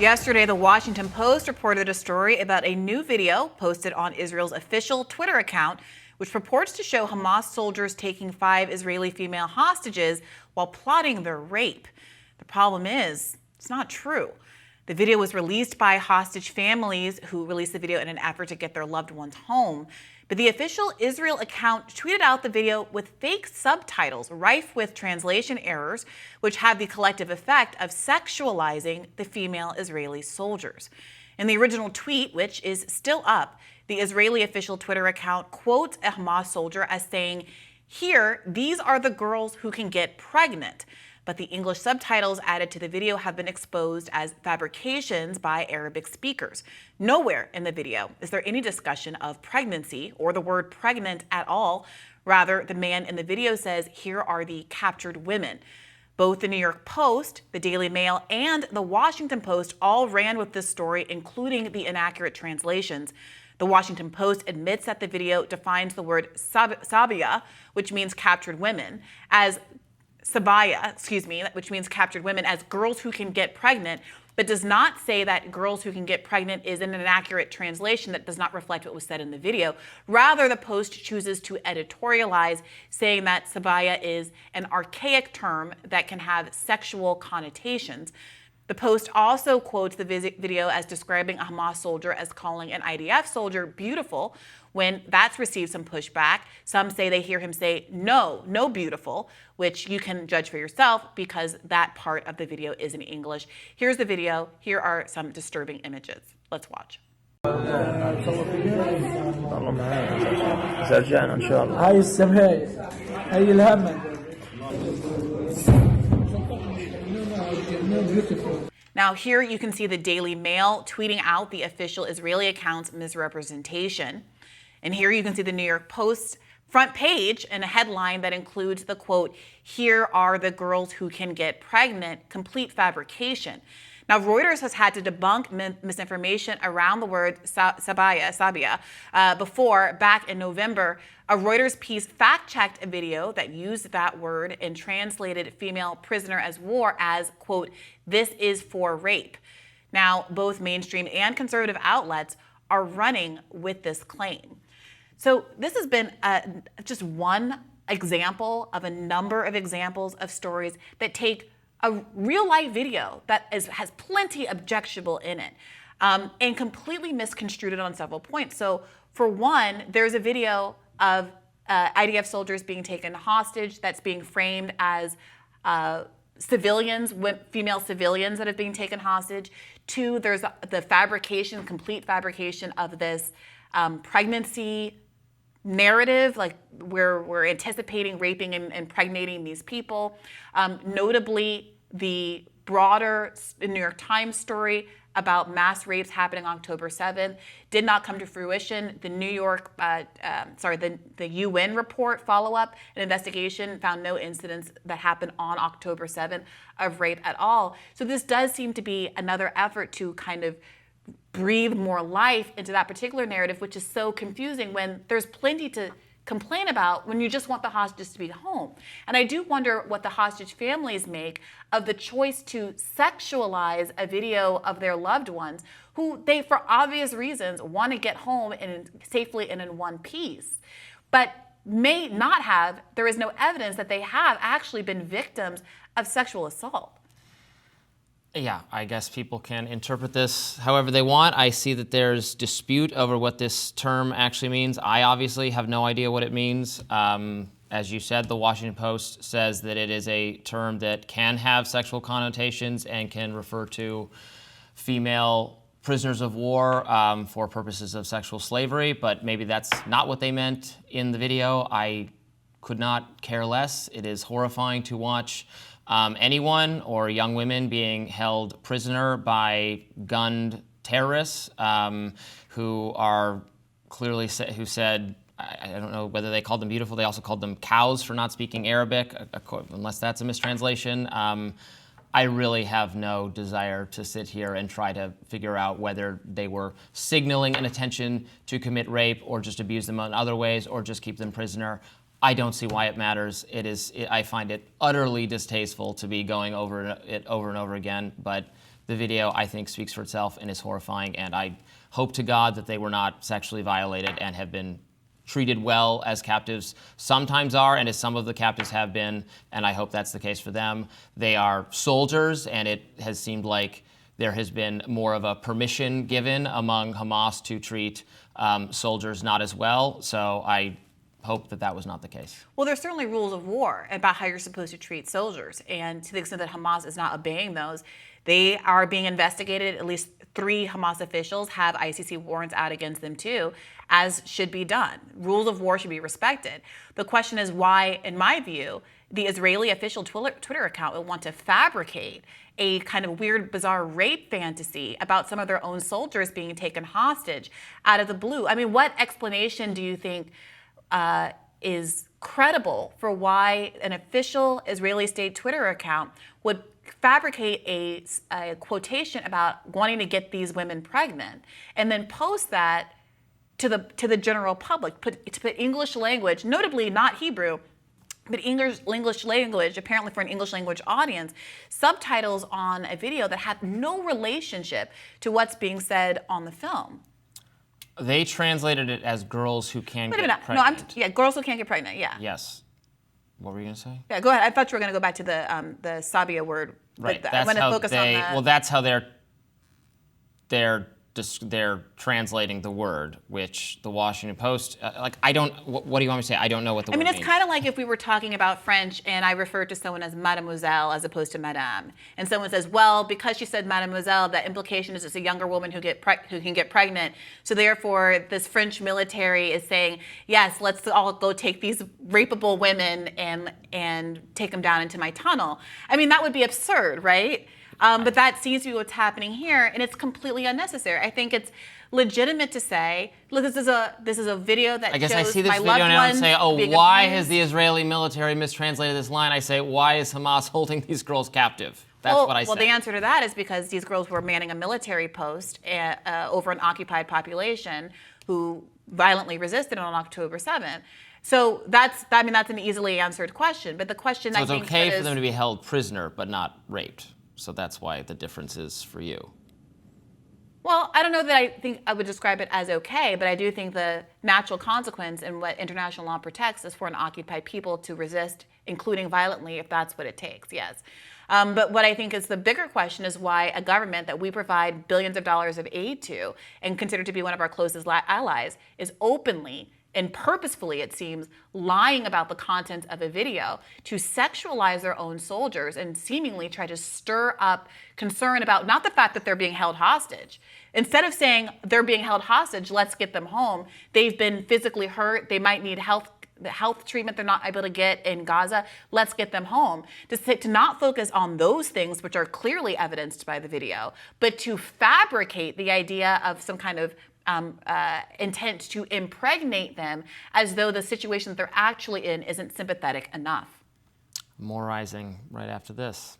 Yesterday, the Washington Post reported a story about a new video posted on Israel's official Twitter account, which purports to show Hamas soldiers taking 5 Israeli female hostages while plotting their rape. The problem is, it's not true. The video was released by hostage families who released the video in an effort to get their loved ones home. But the official Israel account tweeted out the video with fake subtitles, rife with translation errors, which have the collective effect of sexualizing the female Israeli soldiers. In the original tweet, which is still up, the Israeli official Twitter account quotes a Hamas soldier as saying, "Here, these are the girls who can get pregnant." But the English subtitles added to the video have been exposed as fabrications by Arabic speakers. Nowhere in the video is there any discussion of pregnancy or the word pregnant at all. Rather, the man in the video says, "Here are the captured women." Both the New York Post, the Daily Mail, and the Washington Post all ran with this story, including the inaccurate translations. The Washington Post admits that the video defines the word sabia, which means captured women, as which means captured women, as girls who can get pregnant, but does not say that girls who can get pregnant is an inaccurate translation that does not reflect what was said in the video. Rather, the Post chooses to editorialize, saying that sabaya is an archaic term that can have sexual connotations. The Post also quotes the video as describing a Hamas soldier as calling an IDF soldier beautiful, when that's received some pushback. Some say they hear him say, no beautiful, which you can judge for yourself because that part of the video is in English. Here's the video. Here are some disturbing images. Let's watch. Now here you can see the Daily Mail tweeting out the official Israeli account's misrepresentation. And here you can see the New York Post front page and a headline that includes the quote, "Here are the girls who can get pregnant, complete fabrication." Now, Reuters has had to debunk misinformation around the word sabia before. Back in November, a Reuters piece fact-checked a video that used that word and translated female prisoner as war as, quote, "This is for rape." Now, both mainstream and conservative outlets are running with this claim. So this has been just one example of a number of examples of stories that take a real-life video that has plenty objectionable in it and completely misconstrued it on several points. So for one, there's a video of IDF soldiers being taken hostage that's being framed as civilians, female civilians that have been taken hostage. Two, there's the fabrication, complete fabrication of this pregnancy narrative, like we're anticipating raping and impregnating these people. Notably, the broader New York Times story about mass rapes happening October 7th did not come to fruition. The the UN report follow-up, an investigation found no incidents that happened on October 7th of rape at all. So this does seem to be another effort to kind of breathe more life into that particular narrative, which is so confusing when there's plenty to complain about when you just want the hostages to be home. And I do wonder what the hostage families make of the choice to sexualize a video of their loved ones who they, for obvious reasons, want to get home and safely and in one piece, but may not have, there is no evidence that they have actually been victims of sexual assault. Yeah, I guess people can interpret this however they want. I see that there's dispute over what this term actually means. I obviously have no idea what it means. As you said, the Washington Post says that it is a term that can have sexual connotations and can refer to female prisoners of war for purposes of sexual slavery, but maybe that's not what they meant in the video. I could not care less. It is horrifying to watch anyone or young women being held prisoner by gunned terrorists who are clearly who said, I don't know whether they called them beautiful, they also called them cows for not speaking Arabic, unless that's a mistranslation. I really have no desire to sit here and try to figure out whether they were signaling an intention to commit rape or just abuse them in other ways or just keep them prisoner. I don't see why it matters. I find it utterly distasteful to be going over it over and over again, but The video, I think, speaks for itself and is horrifying, and I hope to God that they were not sexually violated and have been treated well as captives sometimes are, and as some of the captives have been, and I hope that's the case for them. They are soldiers, and it has seemed like there has been more of a permission given among Hamas to treat soldiers not as well, so I hope that that was not the case. Well, there's certainly rules of war about how you're supposed to treat soldiers, and to the extent that Hamas is not obeying those, they are being investigated. At least 3 Hamas officials have ICC warrants out against them too, as should be done. Rules of war should be respected. The question is why, in my view, the Israeli official Twitter account would want to fabricate a kind of weird, bizarre rape fantasy about some of their own soldiers being taken hostage out of the blue. I mean, what explanation do you think is credible for why an official Israeli state Twitter account would fabricate a quotation about wanting to get these women pregnant and then post that to the general public, to put English language, notably not Hebrew, but English language, apparently for an English language audience, subtitles on a video that had no relationship to what's being said on the film? They translated it as girls who can get No, pregnant. yeah, girls who can't get pregnant, yeah. Yes. What were you going to say? Yeah, go ahead. I thought you were going to go back to the Sabia word. Right. I'm going to focus on that. Well, that's how they're translating the word, which the Washington Post, what do you want me to say? I don't know what the word means. It's kind of like if we were talking about French and I refer to someone as mademoiselle as opposed to madame. And someone says, well, because she said mademoiselle, that implication is it's a younger woman who can get pregnant. So therefore, this French military is saying, yes, let's all go take these rapeable women and take them down into my tunnel. I mean, that would be absurd, right? But that seems to be what's happening here, and it's completely unnecessary. I think it's legitimate to say, look, this is a video that I guess shows I see this my video loved now and say, oh, being why abused. has the Israeli military mistranslated this line? I say, why is Hamas holding these girls captive? That's what I say. Well, the answer to that is because these girls were manning a military post over an occupied population who violently resisted on October 7th. So that's an easily answered question. But the question, so it's okay for them to be held prisoner but not raped. So that's why the difference is for you. Well, I don't know that I think I would describe it as okay, but I do think the natural consequence and what international law protects is for an occupied people to resist, including violently, if that's what it takes, yes. But what I think is the bigger question is why a government that we provide billions of dollars of aid to and consider to be one of our closest allies is openly and purposefully, it seems, lying about the content of a video to sexualize their own soldiers and seemingly try to stir up concern about not the fact that they're being held hostage. Instead of saying they're being held hostage, let's get them home, they've been physically hurt, they might need health treatment they're not able to get in Gaza, let's get them home. To not focus on those things, which are clearly evidenced by the video, but to fabricate the idea of some kind of intent to impregnate them as though the situation that they're actually in isn't sympathetic enough. More rising right after this.